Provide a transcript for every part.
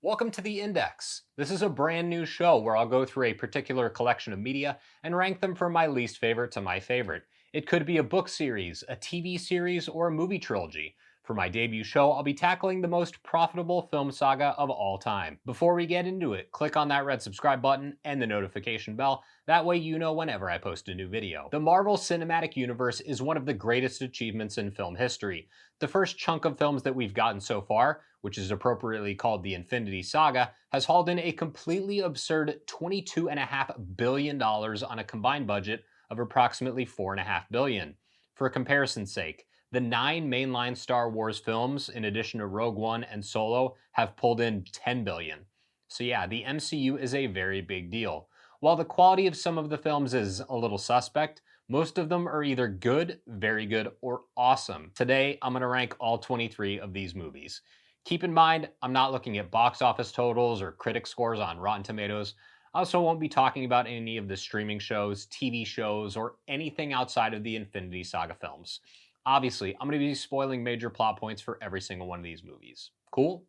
Welcome to The Index. This is a brand new show where I'll go through a particular collection of media and rank them from my least favorite to my favorite. It could be a book series, a TV series, or a movie trilogy. For my debut show, I'll be tackling the most profitable film saga of all time. Before we get into it, click on that red subscribe button and the notification bell. That way you know whenever I post a new video. The Marvel Cinematic Universe is one of the greatest achievements in film history. The first chunk of films that we've gotten so far, which is appropriately called the Infinity Saga, has hauled in a completely absurd $22.5 billion on a combined budget of approximately $4.5 billion. For comparison's sake, the 9 mainline Star Wars films, in addition to Rogue One and Solo, have pulled in $10 billion. So yeah, the MCU is a very big deal. While the quality of some of the films is a little suspect, most of them are either good, very good, or awesome. Today, I'm going to rank all 23 of these movies. Keep in mind, I'm not looking at box office totals or critic scores on Rotten Tomatoes. I also won't be talking about any of the streaming shows, TV shows, or anything outside of the Infinity Saga films. Obviously, I'm going to be spoiling major plot points for every single one of these movies. Cool?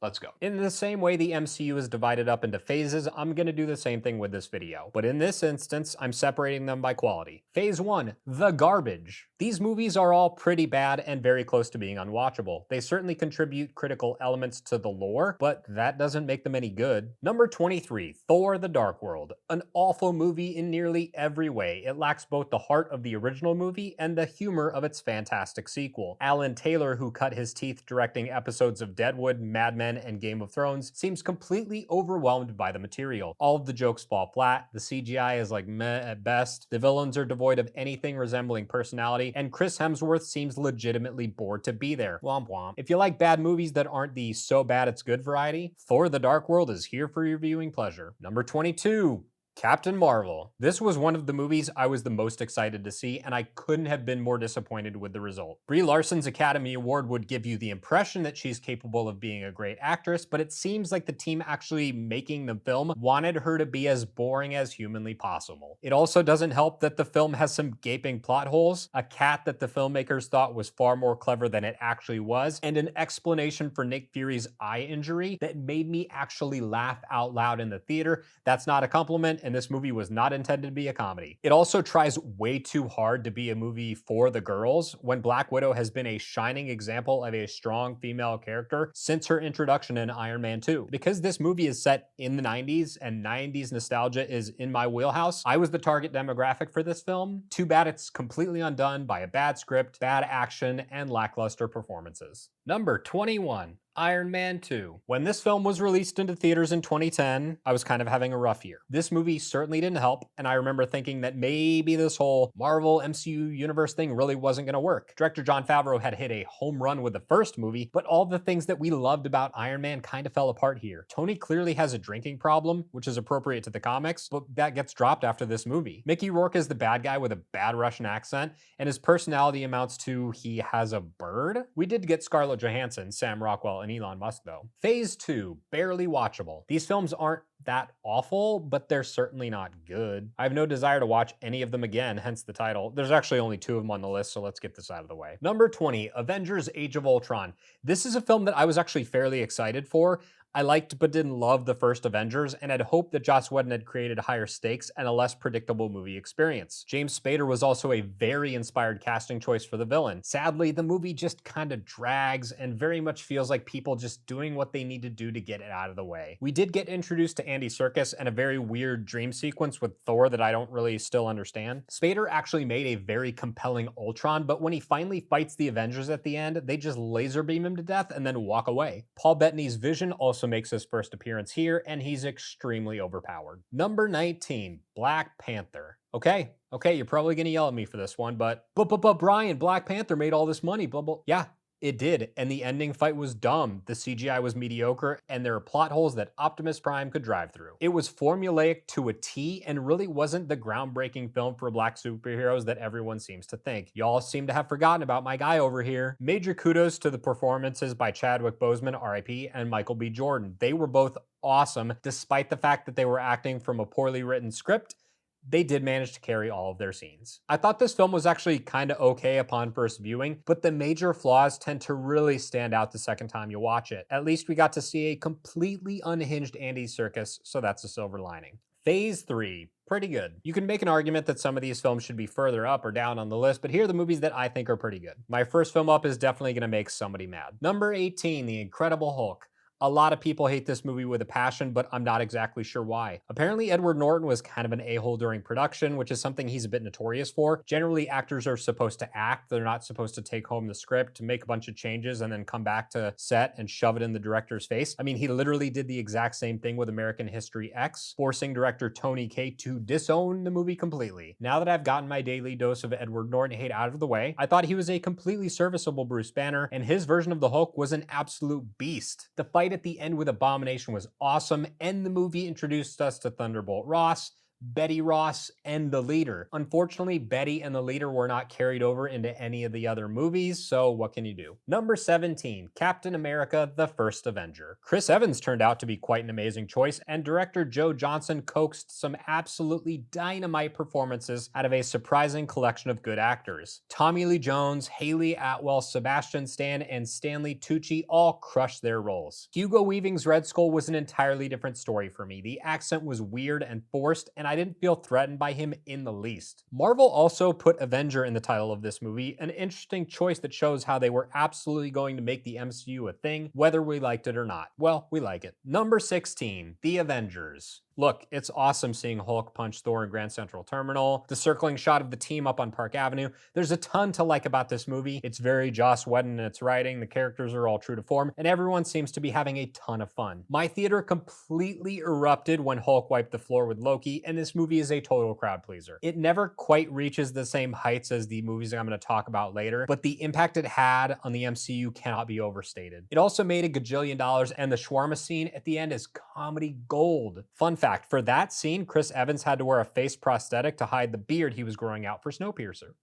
Let's go. In the same way the MCU is divided up into phases, I'm going to do the same thing with this video. But in this instance, I'm separating them by quality. Phase 1, the garbage. These movies are all pretty bad and very close to being unwatchable. They certainly contribute critical elements to the lore, but that doesn't make them any good. Number 23, Thor: The Dark World. An awful movie in nearly every way. It lacks both the heart of the original movie and the humor of its fantastic sequel. Alan Taylor, who cut his teeth directing episodes of Deadwood, Mad Men, and Game of Thrones, seems completely overwhelmed by the material. All of the jokes fall flat, the CGI is like meh at best, the villains are devoid of anything resembling personality, and Chris Hemsworth seems legitimately bored to be there. Womp womp. If you like bad movies that aren't the so bad it's good variety, Thor: The Dark World is here for your viewing pleasure. Number 22. Captain Marvel. This was one of the movies I was the most excited to see, and I couldn't have been more disappointed with the result. Brie Larson's Academy Award would give you the impression that she's capable of being a great actress, but it seems like the team actually making the film wanted her to be as boring as humanly possible. It also doesn't help that the film has some gaping plot holes, a cat that the filmmakers thought was far more clever than it actually was, and an explanation for Nick Fury's eye injury that made me actually laugh out loud in the theater. That's not a compliment, and this movie was not intended to be a comedy. It also tries way too hard to be a movie for the girls, when Black Widow has been a shining example of a strong female character since her introduction in Iron Man 2. Because this movie is set in the 90s and 90s nostalgia is in my wheelhouse, I was the target demographic for this film. Too bad it's completely undone by a bad script, bad action, and lackluster performances. Number 21. Iron Man 2. When this film was released into theaters in 2010, I was kind of having a rough year. This movie certainly didn't help, and I remember thinking that maybe this whole Marvel MCU universe thing really wasn't going to work. Director Jon Favreau had hit a home run with the first movie, but all the things that we loved about Iron Man kind of fell apart here. Tony clearly has a drinking problem, which is appropriate to the comics, but that gets dropped after this movie. Mickey Rourke is the bad guy with a bad Russian accent, and his personality amounts to he has a bird. We did get Scarlett Johansson, Sam Rockwell, and Elon Musk though. Phase 2, barely watchable. These films aren't that awful, but they're certainly not good. I have no desire to watch any of them again, hence the title. There's actually only 2 of them on the list, so let's get this out of the way. Number 20, Avengers: Age of Ultron. This is a film that I was actually fairly excited for. I liked but didn't love the first Avengers, and had hoped that Joss Whedon had created higher stakes and a less predictable movie experience. James Spader was also a very inspired casting choice for the villain. Sadly, the movie just kind of drags and very much feels like people just doing what they need to do to get it out of the way. We did get introduced to Andy Serkis and a very weird dream sequence with Thor that I don't really still understand. Spader actually made a very compelling Ultron, but when he finally fights the Avengers at the end, they just laser beam him to death and then walk away. Paul Bettany's Vision also makes his first appearance here, and he's extremely overpowered. Number 19, Black Panther. Okay, you're probably gonna yell at me for this one, but Brian, Black Panther made all this money, blah, blah. Yeah, it did, and the ending fight was dumb. The CGI was mediocre, and there are plot holes that Optimus Prime could drive through. It was formulaic to a T, and really wasn't the groundbreaking film for black superheroes that everyone seems to think. Y'all seem to have forgotten about my guy over here. Major kudos to the performances by Chadwick Boseman, RIP, and Michael B. Jordan. They were both awesome, despite the fact that they were acting from a poorly written script they did manage to carry all of their scenes. I thought this film was actually kind of okay upon first viewing, but the major flaws tend to really stand out the second time you watch it. At least we got to see a completely unhinged Andy Serkis, so that's a silver lining. Phase 3. Pretty good. You can make an argument that some of these films should be further up or down on the list, but here are the movies that I think are pretty good. My first film up is definitely going to make somebody mad. Number 18, The Incredible Hulk. A lot of people hate this movie with a passion, but I'm not exactly sure why. Apparently, Edward Norton was kind of an a-hole during production, which is something he's a bit notorious for. Generally, actors are supposed to act. They're not supposed to take home the script, to make a bunch of changes, and then come back to set and shove it in the director's face. I mean, he literally did the exact same thing with American History X, forcing director Tony Kaye to disown the movie completely. Now that I've gotten my daily dose of Edward Norton hate out of the way, I thought he was a completely serviceable Bruce Banner, and his version of the Hulk was an absolute beast. The fight at the end with Abomination was awesome, and the movie introduced us to Thunderbolt Ross, Betty Ross, and the Leader. Unfortunately, Betty and the Leader were not carried over into any of the other movies, so what can you do? Number 17, Captain America: The First Avenger. Chris Evans turned out to be quite an amazing choice, and director Joe Johnston coaxed some absolutely dynamite performances out of a surprising collection of good actors. Tommy Lee Jones, Haley Atwell, Sebastian Stan, and Stanley Tucci all crushed their roles. Hugo Weaving's Red Skull was an entirely different story for me. The accent was weird and forced, and I didn't feel threatened by him in the least. Marvel also put Avenger in the title of this movie, an interesting choice that shows how they were absolutely going to make the MCU a thing, whether we liked it or not. Well, we like it. Number 16, The Avengers. Look, it's awesome seeing Hulk punch Thor in Grand Central Terminal, the circling shot of the team up on Park Avenue. There's a ton to like about this movie. It's very Joss Whedon in its writing, the characters are all true to form, and everyone seems to be having a ton of fun. My theater completely erupted when Hulk wiped the floor with Loki, and this movie is a total crowd pleaser. It never quite reaches the same heights as the movies I'm going to talk about later, but the impact it had on the MCU cannot be overstated. It also made a gajillion dollars, and the shawarma scene at the end is comedy gold. Fun fact, for that scene, Chris Evans had to wear a face prosthetic to hide the beard he was growing out for Snowpiercer.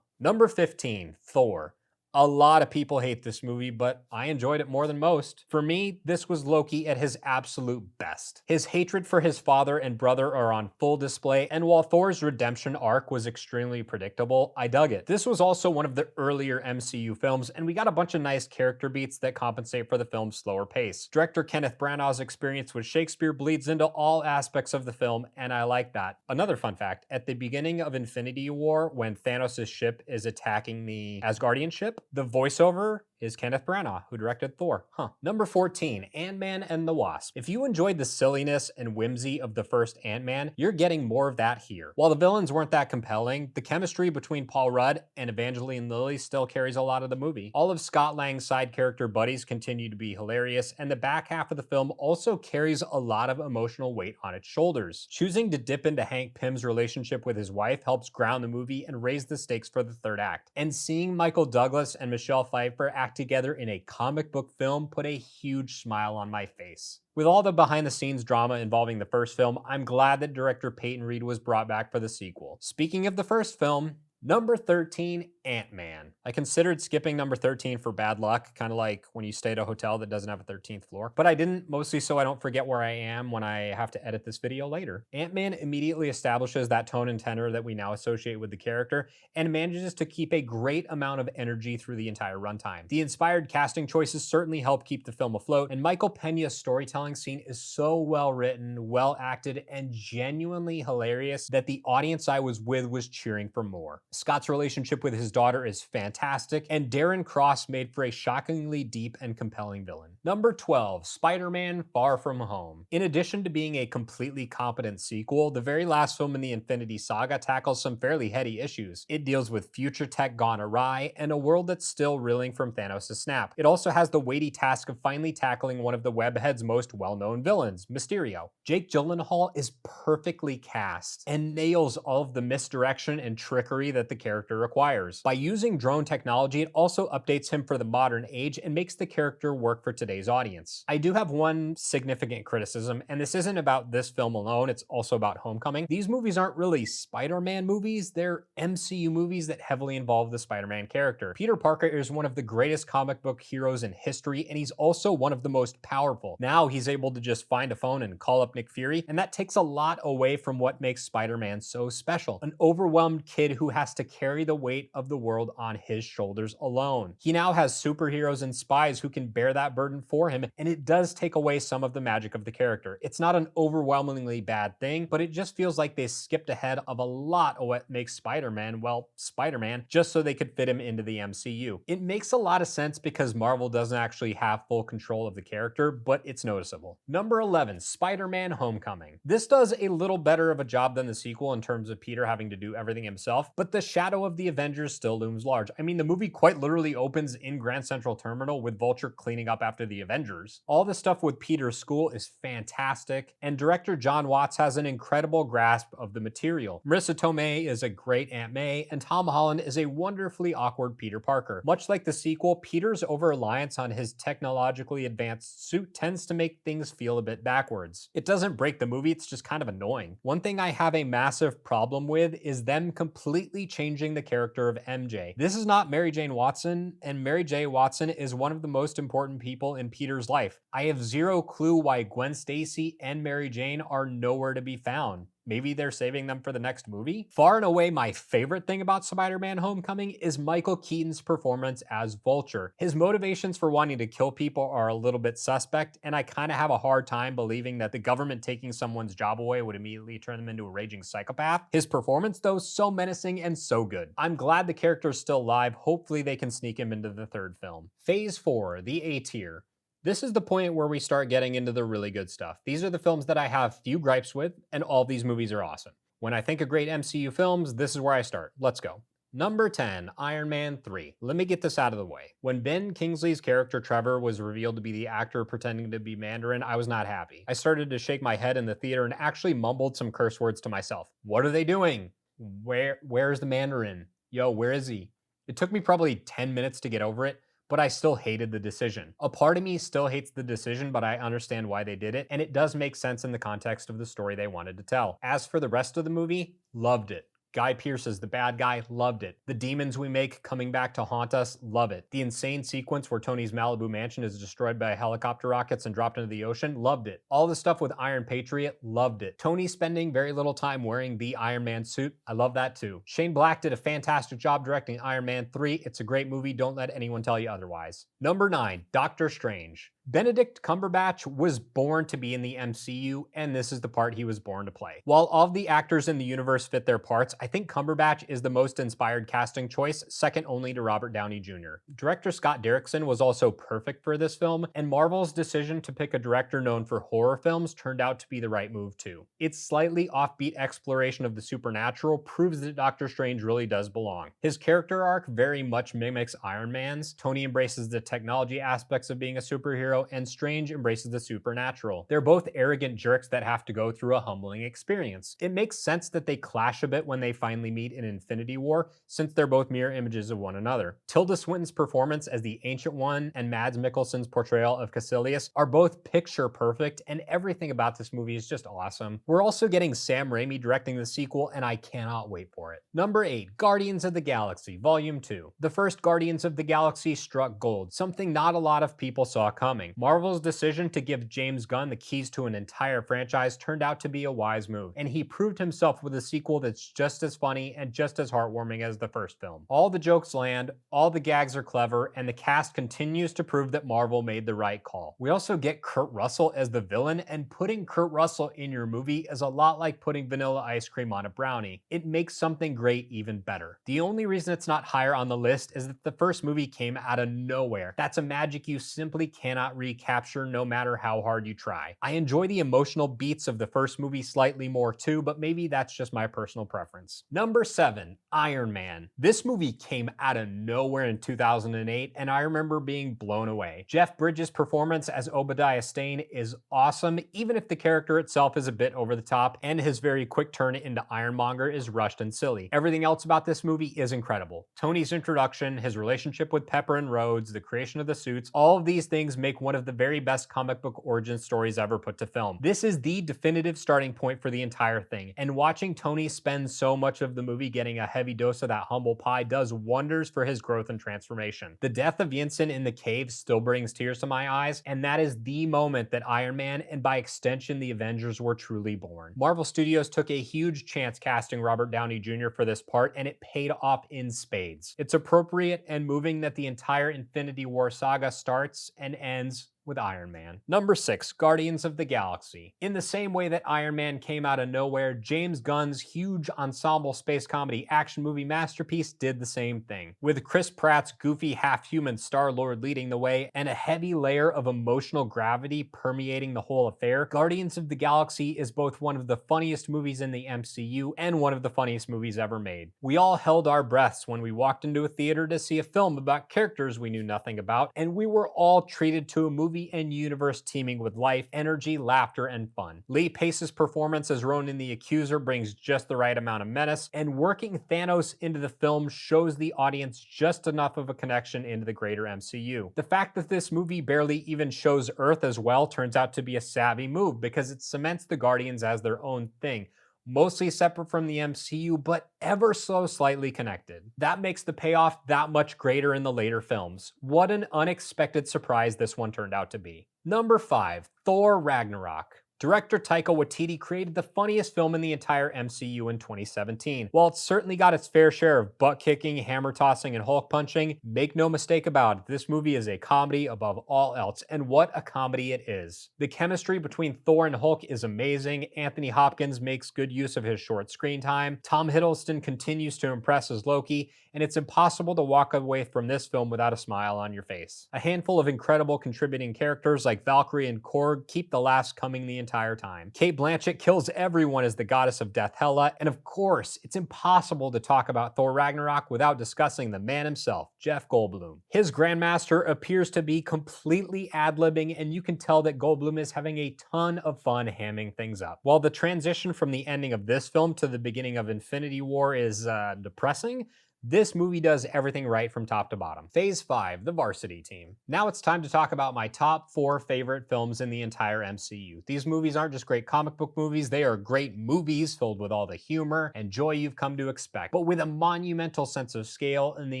Number 15, Thor. A lot of people hate this movie, but I enjoyed it more than most. For me, this was Loki at his absolute best. His hatred for his father and brother are on full display, and while Thor's redemption arc was extremely predictable, I dug it. This was also one of the earlier MCU films, and we got a bunch of nice character beats that compensate for the film's slower pace. Director Kenneth Branagh's experience with Shakespeare bleeds into all aspects of the film, and I like that. Another fun fact, at the beginning of Infinity War, when Thanos' ship is attacking the Asgardian ship, the voiceover is Kenneth Branagh, who directed Thor. Number 14, Ant-Man and the Wasp. If you enjoyed the silliness and whimsy of the first Ant-Man, you're getting more of that here. While the villains weren't that compelling, the chemistry between Paul Rudd and Evangeline Lilly still carries a lot of the movie. All of Scott Lang's side character buddies continue to be hilarious, and the back half of the film also carries a lot of emotional weight on its shoulders. Choosing to dip into Hank Pym's relationship with his wife helps ground the movie and raise the stakes for the third act. And seeing Michael Douglas and Michelle Pfeiffer act together in a comic book film put a huge smile on my face. With all the behind-the-scenes drama involving the first film, I'm glad that director Peyton Reed was brought back for the sequel. Speaking of the first film, number 13, Ant-Man. I considered skipping number 13 for bad luck, kind of like when you stay at a hotel that doesn't have a 13th floor, but I didn't, mostly so I don't forget where I am when I have to edit this video later. Ant-Man immediately establishes that tone and tenor that we now associate with the character, and manages to keep a great amount of energy through the entire runtime. The inspired casting choices certainly help keep the film afloat, and Michael Pena's storytelling scene is so well written, well acted, and genuinely hilarious that the audience I was with was cheering for more. Scott's relationship with his daughter is fantastic, and Darren Cross made for a shockingly deep and compelling villain. Number 12, Spider-Man: Far From Home. In addition to being a completely competent sequel, the very last film in the Infinity Saga tackles some fairly heady issues. It deals with future tech gone awry and a world that's still reeling from Thanos' snap. It also has the weighty task of finally tackling one of the Webhead's most well-known villains, Mysterio. Jake Gyllenhaal is perfectly cast and nails all of the misdirection and trickery that the character requires. does. By using drone technology, it also updates him for the modern age and makes the character work for today's audience. I do have one significant criticism, and this isn't about this film alone, it's also about Homecoming. These movies aren't really Spider-Man movies, they're MCU movies that heavily involve the Spider-Man character. Peter Parker is one of the greatest comic book heroes in history, and he's also one of the most powerful. Now he's able to just find a phone and call up Nick Fury, and that takes a lot away from what makes Spider-Man so special. An overwhelmed kid who has to carry the weight of the world on his shoulders alone. He now has superheroes and spies who can bear that burden for him, and it does take away some of the magic of the character. It's not an overwhelmingly bad thing, but it just feels like they skipped ahead of a lot of what makes Spider-Man, well, Spider-Man, just so they could fit him into the MCU. It makes a lot of sense because Marvel doesn't actually have full control of the character, but it's noticeable. Number 11, Spider-Man Homecoming. This does a little better of a job than the sequel in terms of Peter having to do everything himself, but the shadow of the Avengers still looms large. I mean, the movie quite literally opens in Grand Central Terminal with Vulture cleaning up after the Avengers. All the stuff with Peter's school is fantastic, and director John Watts has an incredible grasp of the material. Marissa Tomei is a great Aunt May, and Tom Holland is a wonderfully awkward Peter Parker. Much like the sequel, Peter's over-reliance on his technologically advanced suit tends to make things feel a bit backwards. It doesn't break the movie, it's just kind of annoying. One thing I have a massive problem with is them completely changing the character of MJ. This is not Mary Jane Watson, and Mary J. Watson is one of the most important people in Peter's life. I have zero clue why Gwen Stacy and Mary Jane are nowhere to be found. Maybe they're saving them for the next movie? Far and away, my favorite thing about Spider-Man Homecoming is Michael Keaton's performance as Vulture. His motivations for wanting to kill people are a little bit suspect, and I kind of have a hard time believing that the government taking someone's job away would immediately turn them into a raging psychopath. His performance, though, so menacing and so good. I'm glad the character is still alive. Hopefully they can sneak him into the third film. Phase 4, the A tier. This is the point where we start getting into the really good stuff. These are the films that I have few gripes with, and all these movies are awesome. When I think of great MCU films, this is where I start. Let's go. Number 10, Iron Man 3. Let me get this out of the way. When Ben Kingsley's character Trevor was revealed to be the actor pretending to be Mandarin, I was not happy. I started to shake my head in the theater and actually mumbled some curse words to myself. What are they doing? Where's the Mandarin? Yo, where is he? It took me probably 10 minutes to get over it, but I still hated the decision. A part of me still hates the decision, but I understand why they did it, and it does make sense in the context of the story they wanted to tell. As for the rest of the movie, loved it. Guy Pearce is the bad guy, loved it. The demons we make coming back to haunt us, love it. The insane sequence where Tony's Malibu mansion is destroyed by helicopter rockets and dropped into the ocean, loved it. All the stuff with Iron Patriot, loved it. Tony spending very little time wearing the Iron Man suit, I love that too. Shane Black did a fantastic job directing Iron Man 3. It's a great movie, don't let anyone tell you otherwise. Number 9, Doctor Strange. Benedict Cumberbatch was born to be in the MCU, and this is the part he was born to play. While all of the actors in the universe fit their parts, I think Cumberbatch is the most inspired casting choice, second only to Robert Downey Jr. Director Scott Derrickson was also perfect for this film, and Marvel's decision to pick a director known for horror films turned out to be the right move too. Its slightly offbeat exploration of the supernatural proves that Doctor Strange really does belong. His character arc very much mimics Iron Man's. Tony embraces the technology aspects of being a superhero, and Strange embraces the supernatural. They're both arrogant jerks that have to go through a humbling experience. It makes sense that they clash a bit when they finally meet in Infinity War, since they're both mirror images of one another. Tilda Swinton's performance as the Ancient One and Mads Mikkelsen's portrayal of Caecilius are both picture perfect, and everything about this movie is just awesome. We're also getting Sam Raimi directing the sequel, and I cannot wait for it. Number 8, Guardians of the Galaxy, Volume 2. The first Guardians of the Galaxy struck gold, something not a lot of people saw coming. Marvel's decision to give James Gunn the keys to an entire franchise turned out to be a wise move, and he proved himself with a sequel that's just as funny and just as heartwarming as the first film. All the jokes land, all the gags are clever, and the cast continues to prove that Marvel made the right call. We also get Kurt Russell as the villain, and putting Kurt Russell in your movie is a lot like putting vanilla ice cream on a brownie. It makes something great even better. The only reason it's not higher on the list is that the first movie came out of nowhere. That's a magic you simply cannot cannot recapture no matter how hard you try. I enjoy the emotional beats of the first movie slightly more too, but maybe that's just my personal preference. Number 7, Iron Man. This movie came out of nowhere in 2008, and I remember being blown away. Jeff Bridges' performance as Obadiah Stane is awesome, even if the character itself is a bit over the top, and his very quick turn into Ironmonger is rushed and silly. Everything else about this movie is incredible. Tony's introduction, his relationship with Pepper and Rhodes, the creation of the suits, all of these things make one of the very best comic book origin stories ever put to film. This is the definitive starting point for the entire thing, and watching Tony spend so much of the movie getting a heavy dose of that humble pie does wonders for his growth and transformation. The death of Yinsen in the cave still brings tears to my eyes, and that is the moment that Iron Man, and by extension the Avengers, were truly born. Marvel Studios took a huge chance casting Robert Downey Jr. for this part, and it paid off in spades. It's appropriate and moving that the entire Infinity War saga starts and ends with Iron Man. Number 6, Guardians of the Galaxy. In the same way that Iron Man came out of nowhere, James Gunn's huge ensemble space comedy action movie masterpiece did the same thing. With Chris Pratt's goofy half-human Star-Lord leading the way and a heavy layer of emotional gravity permeating the whole affair, Guardians of the Galaxy is both one of the funniest movies in the MCU and one of the funniest movies ever made. We all held our breaths when we walked into a theater to see a film about characters we knew nothing about, and we were all treated to a movie and universe teeming with life, energy, laughter, and fun. Lee Pace's performance as Ronan the Accuser brings just the right amount of menace, and working Thanos into the film shows the audience just enough of a connection into the greater MCU. The fact that this movie barely even shows Earth as well turns out to be a savvy move because it cements the Guardians as their own thing, mostly separate from the MCU, but ever so slightly connected. That makes the payoff that much greater in the later films. What an unexpected surprise this one turned out to be. Number 5, Thor Ragnarok. Director Taika Waititi created the funniest film in the entire MCU in 2017. While it's certainly got its fair share of butt-kicking, hammer-tossing, and Hulk-punching, make no mistake about it, this movie is a comedy above all else, and what a comedy it is. The chemistry between Thor and Hulk is amazing, Anthony Hopkins makes good use of his short screen time, Tom Hiddleston continues to impress as Loki, and it's impossible to walk away from this film without a smile on your face. A handful of incredible contributing characters like Valkyrie and Korg keep the laughs coming the entire time. Cate Blanchett kills everyone as the goddess of death Hela, and of course, it's impossible to talk about Thor Ragnarok without discussing the man himself, Jeff Goldblum. His Grandmaster appears to be completely ad-libbing, and you can tell that Goldblum is having a ton of fun hamming things up. While the transition from the ending of this film to the beginning of Infinity War is depressing, this movie does everything right from top to bottom. Phase 5, The Varsity Team. Now it's time to talk about my top 4 favorite films in the entire MCU. These movies aren't just great comic book movies, they are great movies filled with all the humor and joy you've come to expect, but with a monumental sense of scale and the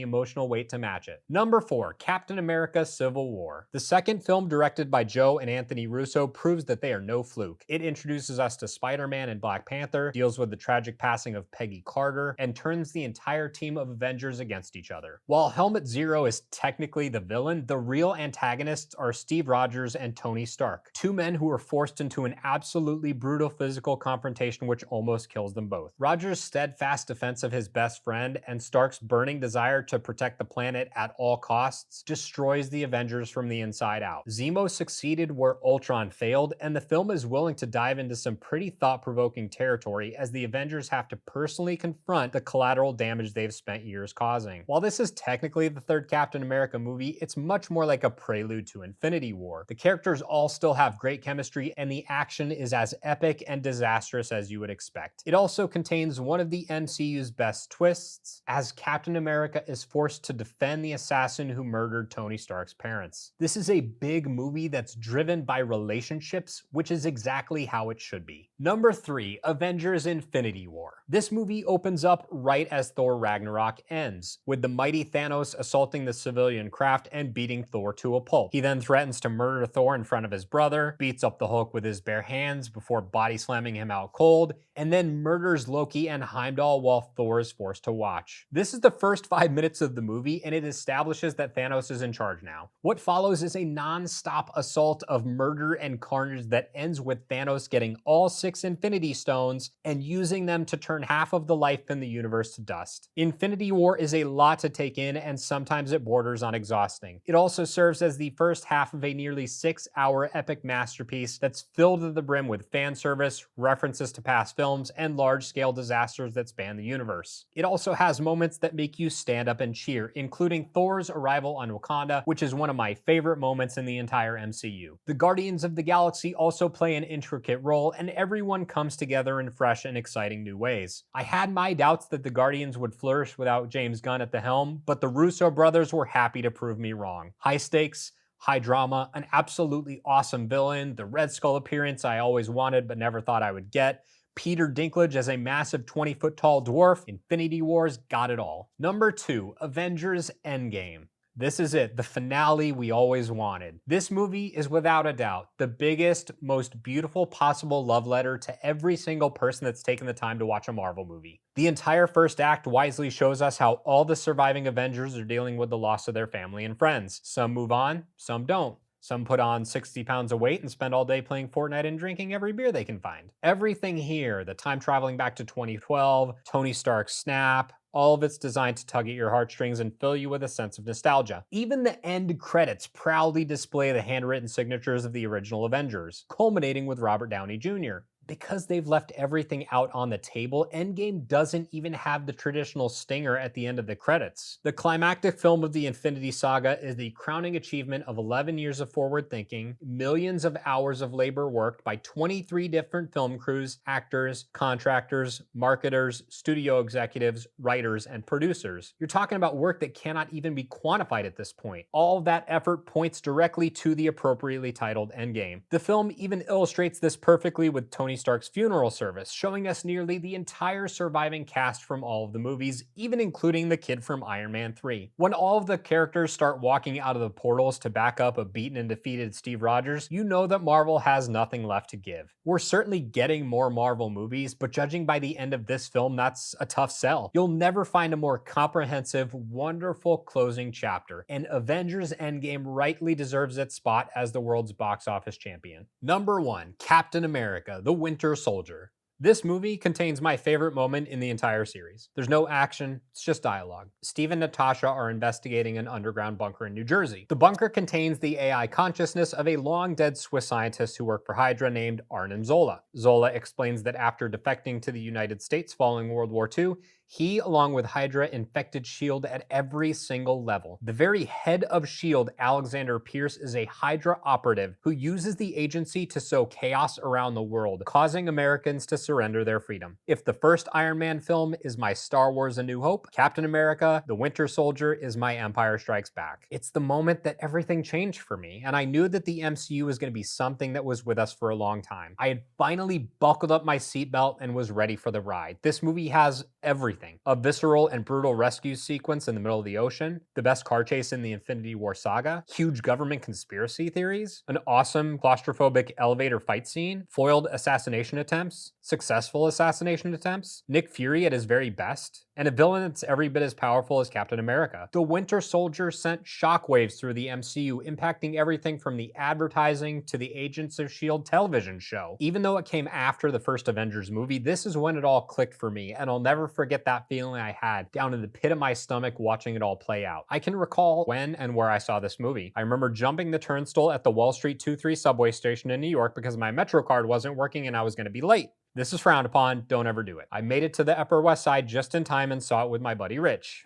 emotional weight to match it. Number 4, Captain America: Civil War. The second film, directed by Joe and Anthony Russo, proves that they are no fluke. It introduces us to Spider-Man and Black Panther, deals with the tragic passing of Peggy Carter, and turns the entire team of Avengers against each other. While Helmut Zero is technically the villain, the real antagonists are Steve Rogers and Tony Stark, two men who are forced into an absolutely brutal physical confrontation which almost kills them both. Rogers' steadfast defense of his best friend and Stark's burning desire to protect the planet at all costs destroys the Avengers from the inside out. Zemo succeeded where Ultron failed, and the film is willing to dive into some pretty thought-provoking territory as the Avengers have to personally confront the collateral damage they've spent years causing. While this is technically the third Captain America movie, it's much more like a prelude to Infinity War. The characters all still have great chemistry, and the action is as epic and disastrous as you would expect. It also contains one of the MCU's best twists, as Captain America is forced to defend the assassin who murdered Tony Stark's parents. This is a big movie that's driven by relationships, which is exactly how it should be. Number 3, Avengers: Infinity War. This movie opens up right as Thor Ragnarok ends, with the mighty Thanos assaulting the civilian craft and beating Thor to a pulp. He then threatens to murder Thor in front of his brother, beats up the Hulk with his bare hands before body slamming him out cold, and then murders Loki and Heimdall while Thor is forced to watch. This is the first 5 minutes of the movie, and it establishes that Thanos is in charge now. What follows is a non-stop assault of murder and carnage that ends with Thanos getting all 6 Infinity Stones and using them to turn half of the life in the universe to dust. Infinity Infinity War is a lot to take in, and sometimes it borders on exhausting. It also serves as the first half of a nearly 6-hour epic masterpiece that's filled to the brim with fan service, references to past films, and large-scale disasters that span the universe. It also has moments that make you stand up and cheer, including Thor's arrival on Wakanda, which is one of my favorite moments in the entire MCU. The Guardians of the Galaxy also play an intricate role, and everyone comes together in fresh and exciting new ways. I had my doubts that the Guardians would flourish without James Gunn at the helm, but the Russo brothers were happy to prove me wrong. High stakes, high drama, an absolutely awesome villain, the Red Skull appearance I always wanted but never thought I would get, Peter Dinklage as a massive 20-foot tall dwarf, Infinity Wars got it all. Number 2, Avengers Endgame. This is it, the finale we always wanted. This movie is without a doubt the biggest, most beautiful possible love letter to every single person that's taken the time to watch a Marvel movie. The entire first act wisely shows us how all the surviving Avengers are dealing with the loss of their family and friends. Some move on, some don't. Some put on 60 pounds of weight and spend all day playing Fortnite and drinking every beer they can find. Everything here, the time traveling back to 2012, Tony Stark's snap, all of it's designed to tug at your heartstrings and fill you with a sense of nostalgia. Even the end credits proudly display the handwritten signatures of the original Avengers, culminating with Robert Downey Jr. Because they've left everything out on the table, Endgame doesn't even have the traditional stinger at the end of the credits. The climactic film of the Infinity Saga is the crowning achievement of 11 years of forward thinking, millions of hours of labor worked by 23 different film crews, actors, contractors, marketers, studio executives, writers, and producers. You're talking about work that cannot even be quantified at this point. All of that effort points directly to the appropriately titled Endgame. The film even illustrates this perfectly with Tony Stark's funeral service, showing us nearly the entire surviving cast from all of the movies, even including the kid from Iron Man 3. When all of the characters start walking out of the portals to back up a beaten and defeated Steve Rogers, you know that Marvel has nothing left to give. We're certainly getting more Marvel movies, but judging by the end of this film, that's a tough sell. You'll never find a more comprehensive, wonderful closing chapter, and Avengers Endgame rightly deserves its spot as the world's box office champion. Number 1, Captain America, the Winter Soldier. This movie contains my favorite moment in the entire series. There's no action, it's just dialogue. Steve and Natasha are investigating an underground bunker in New Jersey. The bunker contains the AI consciousness of a long-dead Swiss scientist who worked for Hydra named Arnim Zola. Zola explains that after defecting to the United States following World War II, he, along with Hydra, infected S.H.I.E.L.D. at every single level. The very head of S.H.I.E.L.D., Alexander Pierce, is a Hydra operative who uses the agency to sow chaos around the world, causing Americans to surrender their freedom. If the first Iron Man film is my Star Wars A New Hope, Captain America, the Winter Soldier is my Empire Strikes Back. It's the moment that everything changed for me, and I knew that the MCU was going to be something that was with us for a long time. I had finally buckled up my seatbelt and was ready for the ride. This movie has everything. A visceral and brutal rescue sequence in the middle of the ocean, the best car chase in the Infinity War saga, huge government conspiracy theories, an awesome claustrophobic elevator fight scene, foiled assassination attempts, successful assassination attempts, Nick Fury at his very best, and a villain that's every bit as powerful as Captain America. The Winter Soldier sent shockwaves through the MCU, impacting everything from the advertising to the Agents of S.H.I.E.L.D. television show. Even though it came after the first Avengers movie, this is when it all clicked for me, and I'll never forget that feeling I had down in the pit of my stomach watching it all play out. I can recall when and where I saw this movie. I remember jumping the turnstile at the Wall Street 23 subway station in New York because my Metro card wasn't working and I was going to be late. This is frowned upon, don't ever do it. I made it to the Upper West Side just in time and saw it with my buddy Rich.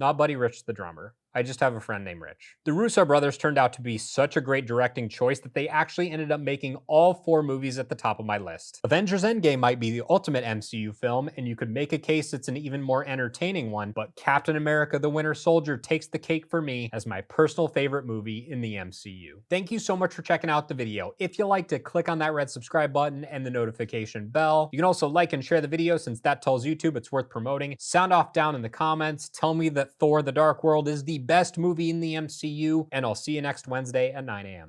Not Buddy Rich the drummer. I just have a friend named Rich. The Russo brothers turned out to be such a great directing choice that they actually ended up making all 4 movies at the top of my list. Avengers Endgame might be the ultimate MCU film, and you could make a case it's an even more entertaining one, but Captain America the Winter Soldier takes the cake for me as my personal favorite movie in the MCU. Thank you so much for checking out the video. If you liked it, click on that red subscribe button and the notification bell. You can also like and share the video since that tells YouTube it's worth promoting. Sound off down in the comments. Tell me that Thor: The Dark World is the best movie in the MCU, and I'll see you next Wednesday at 9 a.m.